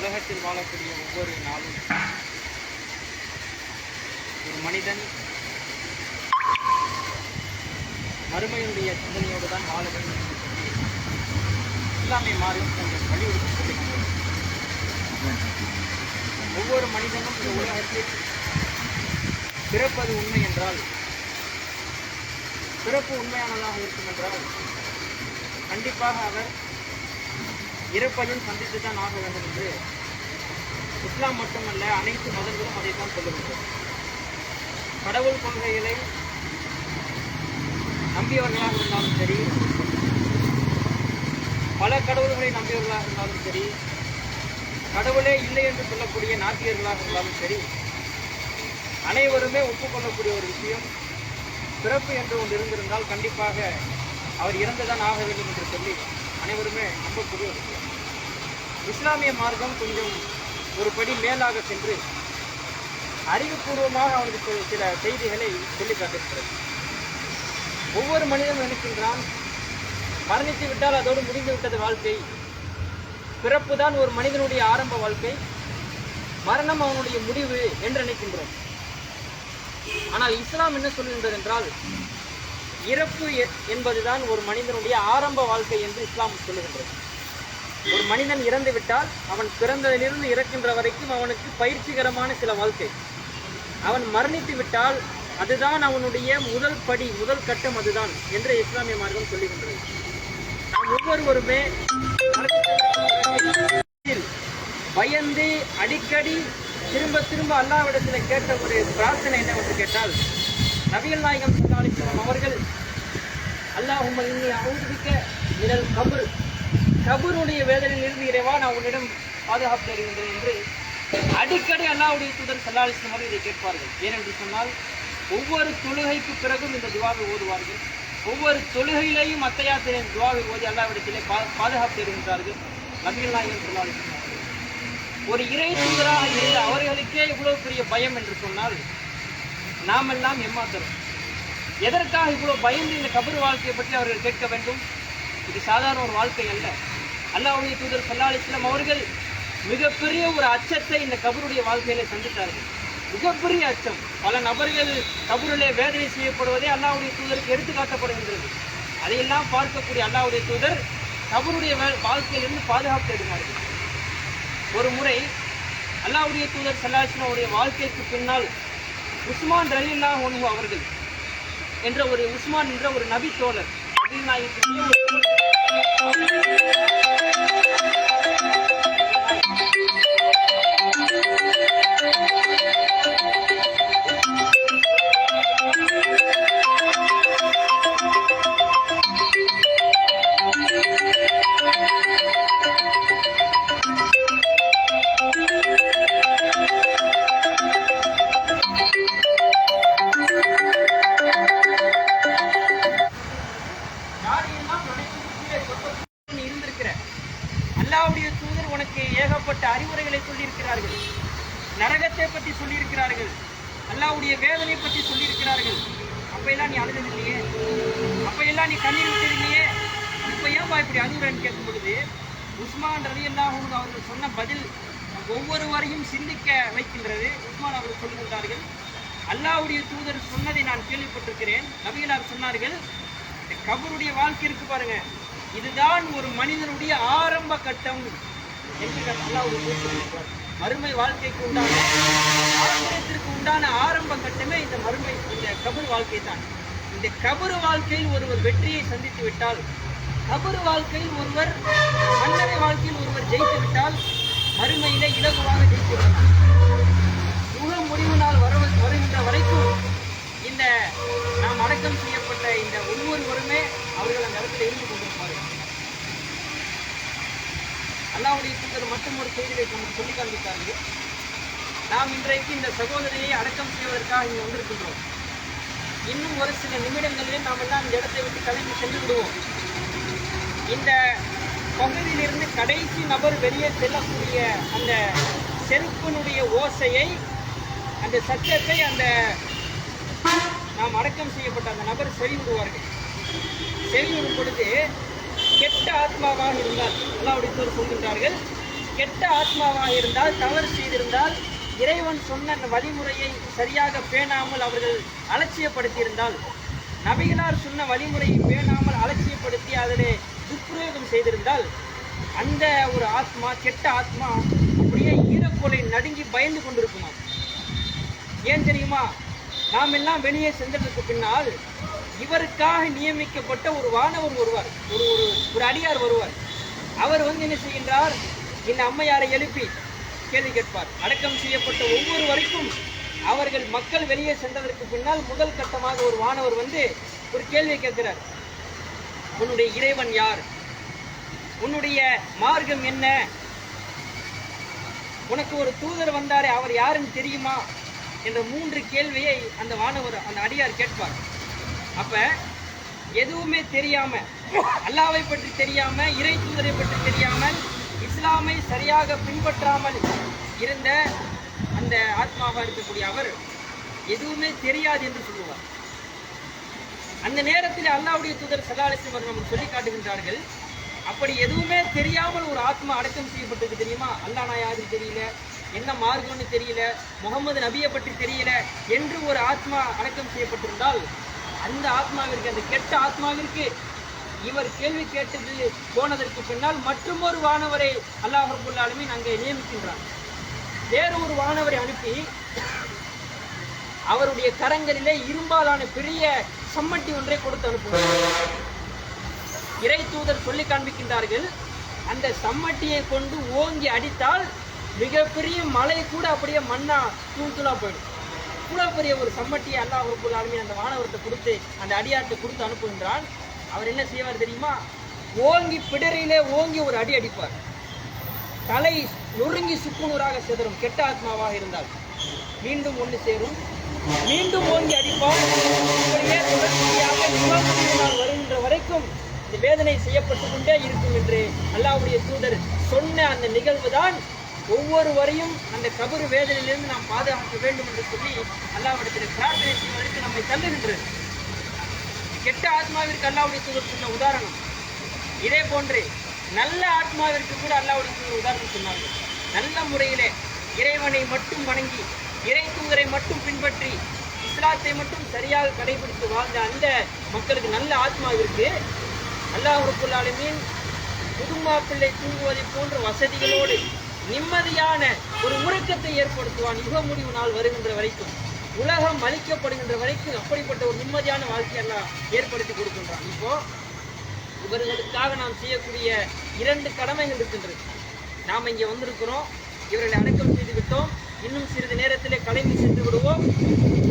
உலகத்தில் வாழக்கூடிய ஒவ்வொரு நாளும் ஒரு மனிதன் மறுமையினுடைய சிந்தனையோடு தான் வாழ வேண்டும் என்று சொல்லி இஸ்லாமிய மார்க்கம் கொஞ்சம் வலியுறுத்தி சொல்லுகிறது. ஒவ்வொரு மனிதனும் இந்த உலகத்தில் பிறப்பது உண்மை என்றால், பிறப்பு உண்மையானதாக இருக்கும் என்றால் கண்டிப்பாக அவர் இறப்பையும் சந்தித்து தான் ஆக வேண்டும் என்று இஸ்லாம் மட்டுமல்ல அனைத்து மதங்களும் அதைத்தான் சொல்லுகின்றன. கடவுள் கொள்கைகளை நம்பியவர்களாக இருந்தாலும் சரி, பல கடவுள்களை நம்பியவர்களாக இருந்தாலும் சரி, கடவுளே இல்லை என்று சொல்லக்கூடிய நாத்திகர்களாக இருந்தாலும் சரி, அனைவருமே ஒப்புக்கொள்ளக்கூடிய ஒரு விஷயம், பிறப்பு என்று ஒன்று இருந்திருந்தால் கண்டிப்பாக அவர் இறந்துதான் ஆக வேண்டும் என்று சொல்லி அனைவருமே நம்பக்கூடிய ஒரு விஷயம். இஸ்லாமிய மார்க்கம் கொஞ்சம் ஒரு படி மேலாக சென்று அறிவுபூர்வமாக அவனுக்கு சில செய்திகளை சொல்லி காட்டிருக்கிறது. ஒவ்வொரு மனிதனும் நினைக்கின்றான், மரணித்து விட்டால் அதோடு முடிந்து விட்டது வாழ்க்கை, பிறப்பு தான் ஒரு மனிதனுடைய ஆரம்ப வாழ்க்கை, மரணம் அவனுடைய முடிவு என்று நினைக்கின்றோம். ஆனால் இஸ்லாம் என்ன சொல்கின்றது என்றால், இறப்பு என்பதுதான் ஒரு மனிதனுடைய ஆரம்ப வாழ்க்கை என்று இஸ்லாம் சொல்லுகின்றது. ஒரு மனிதன் இறந்து விட்டால் அவன் பிறந்ததிலிருந்து இறக்கின்ற வரைக்கும் அவனுக்கு பயிற்சிகரமான சில வாழ்க்கை. அவன் மரணித்து விட்டால் அதுதான் அவனுடைய முதல் படி, முதல் கட்டம் அதுதான் என்று இஸ்லாமிய மார்க்கம் சொல்லுகின்றது. நாம் ஒவ்வொருவருமே பயந்து அடிக்கடி திரும்ப திரும்ப அல்லாஹ்விடத்தில் கேட்ட ஒரு பிரார்த்தனை என்னவென்று கேட்டால், நபிகள் நாயகம் ஸல்லல்லாஹு அலைஹி வஸல்லம் அவர்கள் அல்லாஹும்ம இன்னி அஊது பிக்க மினல் கப்ர், கபருடைய வேதனையிலிருந்து இறைவா நான் உன்னிடம் பாதுகாப்பு தருகின்றேன் என்று அடிக்கடி அல்லாஹ்வுடைய தூதர் ஸல்லல்லாஹு அலைஹி வஸல்லம் இதை கேட்பார்கள். ஏனென்று சொன்னால் ஒவ்வொரு தொழுகைக்கு பிறகும் இந்த துவாவை ஓதுவார்கள். ஒவ்வொரு தொழுகையிலேயும் அத்தையாத்தின் துவாவை ஓதி அல்லாஹ்விடத்திலே பாதுகாப்பு தருகின்றார்கள் நபிகள் நாயகம் ஸல்லல்லாஹு அலைஹி வஸல்லம். ஒரு இறை தூதராக இருந்த அவர்களுக்கே இவ்வளவு பெரிய பயம் என்று சொன்னால் நாம் எல்லாம் எம்மாத்திரம். எதற்காக இவ்வளவு பயந்து இந்த கபர் வாழ்க்கையை பற்றி அவர்கள் கேட்க வேண்டும்? இது சாதாரண ஒரு வாழ்க்கை அல்ல. அல்லாஹ்வுடைய தூதர் ஸல்லல்லாஹு அலைஹி வஸல்லம் அவர்கள் மிகப்பெரிய ஒரு அச்சத்தை இந்த கபருடைய வாழ்க்கையில சந்தித்தார்கள். மிகப்பெரிய அச்சம். பல நபர்கள் கபரிலே வேதனை செய்யப்படுவதே அல்லாஹ்வுடைய தூதருக்கு எடுத்துக்காட்டப்படுகின்றது. அதையெல்லாம் பார்க்கக்கூடிய அல்லாஹ்வுடைய தூதர் கபருடைய வாழ்க்கையிலிருந்து பாதுகாப்பு தேடினார்கள். ஒரு முறை அல்லாஹ்வுடைய தூதர் ஸல்லல்லாஹு அலைஹி வஸல்லம் அவருடைய வாழ்க்கைக்கு பின்னால் உஸ்மான் ரலியல்லாஹு அன்ஹு அவர்கள் என்ற உஸ்மான் என்ற ஒரு நபி தோழர் அல்லாஹ்வுடைய தூதர் உனக்கு ஏகப்பட்ட அறிவுரைகளை சொல்லியிருக்கிறார்கள், நரகத்தை பற்றி சொல்லியிருக்கிறார்கள், அல்லாஹ்வுடைய வேதனை பற்றி சொல்லியிருக்கிறார்கள். அப்பையெல்லாம் நீ அழுததில்லையே, அப்பையெல்லாம் நீ கண்ணீர் விட்டதில்லையே, இப்போ ஏன்பா இப்படி அழுகுறன்னு கேட்கும் பொழுது உஸ்மான் ரலியல்லாஹு அன்ஹு அவர்கள் சொன்ன பதில் ஒவ்வொருவரையும் சிந்திக்க வைக்கின்றது. உஸ்மான் அவர்கள் சொல்லுகின்றார்கள், அல்லாஹ்வுடைய தூதர் சொன்னதை நான் கேள்விப்பட்டிருக்கிறேன். நபிகளார் சொன்னார்கள், இந்த கபருடைய வாழ்க்கை இருக்கு பாருங்க, இதுதான் ஒரு மனிதனுடைய ஆரம்ப கட்டம் என்று அல்லாஹ்வுடைய தூதர் சொல்லியிருக்கிறார். மறுமை வாழ்க்கைக்கு உண்டான ஆரம்பத்திற்கு உண்டான ஆரம்ப கட்டமே இந்த கபர் வாழ்க்கை தான். இந்த கபர் வாழ்க்கையில் ஒருவர் வெற்றியை சந்தித்து விட்டால், கபர் வாழ்க்கையில் ஒருவர், மன்னரை வாழ்க்கையில் ஒருவர் ஜெயித்து விட்டால் மறுமையிலே இலகுவாக ஜெயித்து விடலாம். முக முடிவு நாள் வருகின்ற வரைக்கும் இந்த நாம் அடக்கம் செய்யப்பட்ட இந்த ஒவ்வொருவருமே அவர்கள் அந்த இடத்துல இருந்து கொண்டிருப்பார்கள். அல்லாஹ்வுடைய தூதர் மட்டும் ஒரு செய்தியை சொல்லி காண்பித்தார்கள். நாம் இன்றைக்கு இந்த சகோதரியை அடக்கம் செய்வதற்காக இங்கே வந்திருக்கின்றோம். இன்னும் ஒரு சில நிமிடங்களில் நாம் எல்லாம் இந்த இடத்தை விட்டு கிளம்பி சென்று விடுவோம். இந்த பகுதியிலிருந்து கடைசி நபர் வெளியே செல்லக்கூடிய அந்த செருப்பினுடைய ஓசையை, அந்த சத்தத்தை அந்த நாம் அடக்கம் செய்யப்பட்ட அந்த நபர் செவிவிடுவார்கள். செவிவிடும் பொழுது கெட்ட ஆத்மாவாக இருந்தால் அல்லாஹ்வுடைய தூதர் சொல்கின்றார்கள், கெட்ட ஆத்மாவாக இருந்தால், தவறு செய்திருந்தால், இறைவன் சொன்ன அந்த வழிமுறையை சரியாக பேணாமல் அவர்கள் அலட்சியப்படுத்தியிருந்தால், நபிகளார் சொன்ன வழிமுறையை பேணாமல் அலட்சியப்படுத்தி அதிலே துஷ்பிரயோகம் செய்திருந்தால், அந்த ஒரு ஆத்மா, கெட்ட ஆத்மா அப்படியே ஈரக்கோலை நடுங்கி பயந்து கொண்டிருக்குமா. ஏன் தெரியுமா? நாம் எல்லாம் வெளியே சென்றதற்கு பின்னால் இவருக்காக நியமிக்கப்பட்ட ஒரு வானவர் வருவார், ஒரு அடியார் வருவார். அவர் என்ன செய்கின்றார்? இந்த அம்மையாரை எழுப்பி கேள்வி கேட்பார். அடக்கம் செய்யப்பட்ட ஒவ்வொரு வரைக்கும் அவர்கள் மக்கள் வெளியே சென்றதற்கு பின்னால் முதல் கட்டமாக ஒரு வானவர் ஒரு கேள்வி கேட்கிறார். உன்னுடைய இறைவன் யார்? உன்னுடைய மார்க்கம் என்ன? உனக்கு ஒரு தூதர் வந்தாரே, அவர் யாருன்னு தெரியுமா? என்ற 3 கேள்வியை அந்த வானவர், அந்த அடியார் கேட்பார். அப்ப எதுவுமே தெரியாம, அல்லாஹ்வை பற்றி தெரியாம, இறை தூதரை பற்றி தெரியாமல், இஸ்லாமை சரியாக பின்பற்றாமல் இருந்த அந்த ஆத்மாவாக இருக்கக்கூடிய அவர் எதுவுமே தெரியாது என்று சொல்லுவார். அந்த நேரத்தில் அல்லாஹ்வுடைய தூதர் ஸல்லல்லாஹு அலைஹி வஸல்லம் நமக்கு சொல்லி காட்டுகின்றார்கள், அப்படி எதுவுமே தெரியாமல் ஒரு ஆத்மா அடக்கம் செய்யப்பட்டது தெரியுமா? அல்லாஹ் நான் யாரு தெரியல, என்ன மார்க்கம்னு தெரியல, முகமது நபியை பற்றி தெரியல என்று ஒரு ஆத்மா அடக்கம் செய்யப்பட்டிருந்தால், அந்த ஆத்மாவிற்கு, அந்த கெட்ட ஆத்மாவிற்கு இவர் கேள்வி கேட்டது போனதற்கு பின்னால் மற்றொரு வானவரை அல்லாஹ் ரப்பல் ஆலமீன் அங்கே நியமிக்கின்றார். வேறு ஒரு வானவரை அனுப்பி அவருடைய கரங்களிலே இரும்பாலான பெரிய சம்மட்டி ஒன்றை கொடுத்து அனுப்புகிறார். இறை தூதர் சொல்லி காண்பிக்கின்றார்கள், அந்த சம்மட்டியை கொண்டு ஓங்கி அடித்தால் மிகப்பெரிய மலை கூட அப்படியே மண்ணா தூள்தூளா போயிடும். இவ்வளவு பெரிய ஒரு சம்மட்டியை அல்லாஹ் ரப்பல் ஆலமீன் அந்த வானவர்கிட்ட கொடுத்து, அந்த அடியார்கிட்ட கொடுத்து அனுப்புகின்றான். அவர் என்ன செய்வார் தெரியுமா? ஓங்கி பிடரிலே ஓங்கி ஒரு அடி அடிப்பார். தலை நொறுங்கி சுக்குநூறாக சிதறும். கெட்ட ஆத்மாவாக இருந்தால் மீண்டும் ஒன்று சேரும், மீண்டும் ஓங்கி அடிப்பார். இப்படியே தொடர்ச்சியாக நாள் வருகின்ற வரைக்கும் இந்த வேதனை செய்யப்பட்டு கொண்டே இருக்கும் என்று அல்லாஹ்வுடைய தூதர் சொன்ன அந்த நிகழ்வு தான் ஒவ்வொருவரையும் அந்த கபர் வேதனையிலிருந்து நாம் பாதுகாக்க வேண்டும் என்று சொல்லி அல்லாஹ்விடத்தில் பிரார்த்தனை செய்வதற்கு நம்மை தள்ளுகின்றது. கெட்ட ஆத்மாவிற்கு அல்லாஹ்வுடைய தூதர் சொன்ன உதாரணம். இதே போன்று நல்ல ஆத்மாவிற்கு கூட அல்லாஹ்வுடைய தூதர் உதாரணம் சொன்னார்கள். நல்ல முறையிலே இறைவனை மட்டும் வணங்கி, இறை தூதரை மட்டும் பின்பற்றி, இஸ்லாத்தை மட்டும் சரியாக கடைபிடித்து வாழ்ந்த அந்த மக்களுக்கு, நல்ல ஆத்மாவிற்கு அல்லாஹ் ரப்பல் ஆலமீன் புதுமா பிள்ளை தூங்குவதை போன்ற வசதிகளோடு நிம்மதியான ஒரு உறக்கத்தை ஏற்படுத்துவான். யுக முடிவு நாள் வருகின்ற வரைக்கும், உலகம் அழிக்கப்படுகின்ற வரைக்கும் அப்படிப்பட்ட ஒரு நிம்மதியான வாழ்க்கையெல்லாம் ஏற்படுத்தி கொடுக்கின்றான். இப்போ இவர்களுக்காக நாம் செய்யக்கூடிய 2 கடமைகள் இருக்கின்றது. நாம் இங்கே வந்திருக்கிறோம், இவர்களை அடக்கம் செய்து விட்டோம், இன்னும் சிறிது நேரத்திலே கிளம்பி சென்று விடுவோம்.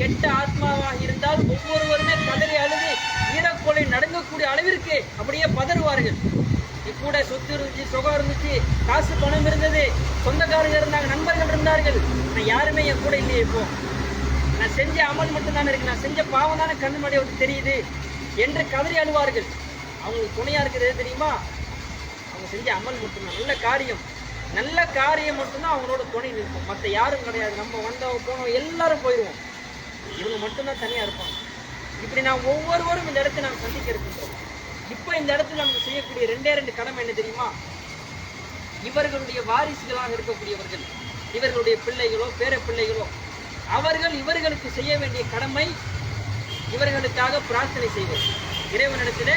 கெட்ட ஆத்மாவாக இருந்தால் ஒவ்வொருவருமே கதறி அழுது ஈரக்கொலை நடுங்கக்கூடிய அளவிற்கு அப்படியே பதறுவார்கள். கூட சொத்து இருந்துச்சு, சுகம் இருந்துச்சு, காசு பணம் இருந்தது, சொந்தக்காரங்க இருந்தாங்க, நண்பர்கள் இருந்தார்கள், நான் யாருமே என் கூட இல்லையே. இப்போ நான் செஞ்ச அமல் மட்டும்தானே இருக்கு, நான் செஞ்ச பாவம் தானே கண்ணு முன்னாடி வந்து தெரியுது என்று கதறி அழுவார்கள். அவங்களுக்கு துணையா இருக்கிறது தெரியுமா? அவங்க செஞ்ச அமல் மட்டும்தான், நல்ல காரியம் மட்டும்தான் அவங்களோட துணை நிற்கும். மற்ற யாரும் கிடையாது. நம்ம வந்தவங்க போனவங்க எல்லாரும் போயிடுவோம், இவங்க மட்டும்தான் தனியா இருப்பாங்க. இப்படி நாம் ஒவ்வொருவரும் இந்த இடத்தை நாம் சந்திக்க இருக்கின்றோம். இப்போ இந்த இடத்துல நம்ம செய்யக்கூடிய 2 கடமை என்ன தெரியுமா? இவர்களுடைய வாரிசுகளாக இருக்கக்கூடியவர்கள், இவர்களுடைய பிள்ளைகளோ பேர பிள்ளைகளோ, அவர்கள் இவர்களுக்கு செய்ய வேண்டிய கடமை இவர்களுக்காக பிரார்த்தனை செய்வது. இறைவனிடத்தில்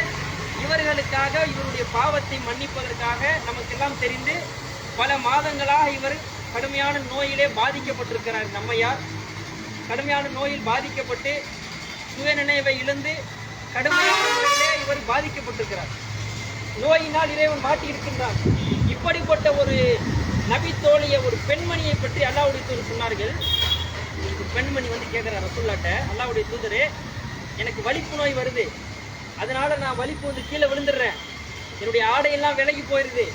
இவர்களுக்காக, இவருடைய பாவத்தை மன்னிப்பதற்காக. நமக்கெல்லாம் தெரிந்து பல மாதங்களாக இவர் கடுமையான நோயிலே பாதிக்கப்பட்டிருக்கிறார். நம்மையார் கடுமையான நோயில் பாதிக்கப்பட்டு சுயநினைவை இழந்து கடுமையான முறையிலே இவர் பாதிக்கப்பட்டிருக்கிறார். நோயினால் இறைவன் மாட்டி இருக்கின்றார். இப்படிப்பட்ட ஒரு நபி தோழிய, ஒரு பெண்மணியை பற்றி அல்லாஹ்வுடைய தூதர் சொன்னார்கள். ஒரு பெண்மணி கேட்கிறார் ரசூலுல்லாஹ்ட்ட, அல்லாஹ்வுடைய தூதரே, எனக்கு வலிப்பு நோய் வருது, அதனால நான் வலிப்பு கீழே விழுந்துடுறேன், என்னுடைய ஆடையெல்லாம் விலகி போயிடுது,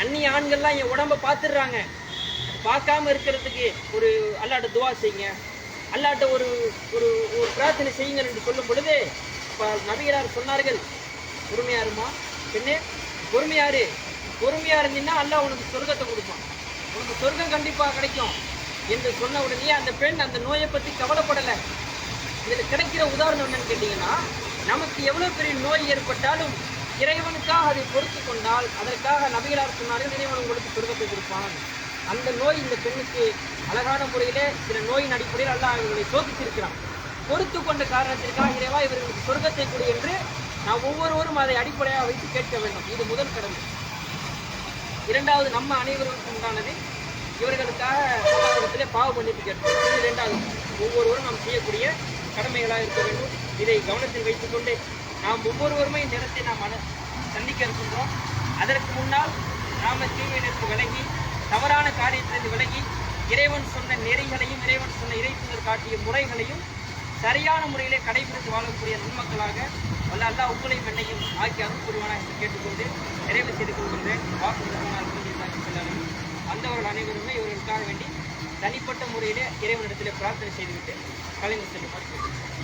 அந்நிய ஆண்கள்லாம் என் உடம்ப பார்த்துடுறாங்க, பார்க்காம இருக்கிறதுக்கு ஒரு அல்லாஹ்ட்ட துவா செய்யுங்க, அல்லாஹ்ட்ட ஒரு ஒரு பிரார்த்தனை செய்யுங்க என்று சொல்லும் பொழுது நபிகளார் சொன்னார்கள், பொறுமையா இருமா பெண்ணே, பொறுமையா இருந்தீங்கன்னா அல்லாஹ் உனக்கு சொர்க்கத்தை கொடுப்பான், உனக்கு சொர்க்கம் கண்டிப்பா கிடைக்கும் என்று சொன்ன உடனே அந்த பெண் அந்த நோயை பற்றி கவலைப்படலை. இதில் கிடைக்கிற உதாரணம் என்னன்னு கேட்டீங்கன்னா, நமக்கு எவ்வளவு பெரிய நோய் ஏற்பட்டாலும் இறைவனுக்காக அதை பொறுத்து கொண்டால் அதற்காக நபிகளார் சொன்னார்கள், இறைவன் உங்களுக்கு சொர்க்கத்தை கொடுப்பான். அந்த நோய் இந்த பெண்ணுக்கு அழகான முறையிலே சில நோயின் அடிப்படையில் அல்லாஹ் இவர்களை சோதித்திருக்கிறான். பொறுத்து கொண்ட காரணத்திற்காக இறைவா இவர்களுக்கு சொர்க்கத்தை கொடு என்று நாம் ஒவ்வொருவரும் அதை அடிப்படையாக வைத்து கேட்க வேண்டும். இது முதல் கடமை. இரண்டாவது, நம்ம அனைவருக்கும் உண்டானது இவர்களுக்காக அல்லாஹ்விடத்திலே பாவ மன்னிப்பு கேட்போம். இது இரண்டாவது, ஒவ்வொருவரும் நாம் செய்யக்கூடிய கடமைகளாக இருக்க வேண்டும். இதை கவனத்தில் வைத்துக்கொண்டு நாம் ஒவ்வொருவருமே இந்த இடத்தை நாம் சந்திக்க இருக்கின்றோம். அதற்கு முன்னால் நாம தீமையிலிருந்து விலகி தவறான காரியத்திலிருந்து விலகி இறைவன் சொன்ன நெறிகளையும் இறைவன் சொன்ன இறைத்துதர் காட்டிய முறைகளையும் சரியான முறையிலே கடைபிடித்து வாழக்கூடிய நன்மக்களாக வல்ல அல்லாஹ் உங்களையும் என்னையும் ஆக்கி அருள் புரிவானா என்று கேட்டுக்கொண்டு நிறைவு செய்து கொள்கின்றேன். வந்தவர்கள் அனைவருமே இவர்களுக்காக வேண்டி தனிப்பட்ட முறையிலே இறைவனிடத்திலே பிரார்த்தனை செய்துவிட்டு கலைந்து செல்லுமாறு கேட்கிறேன்.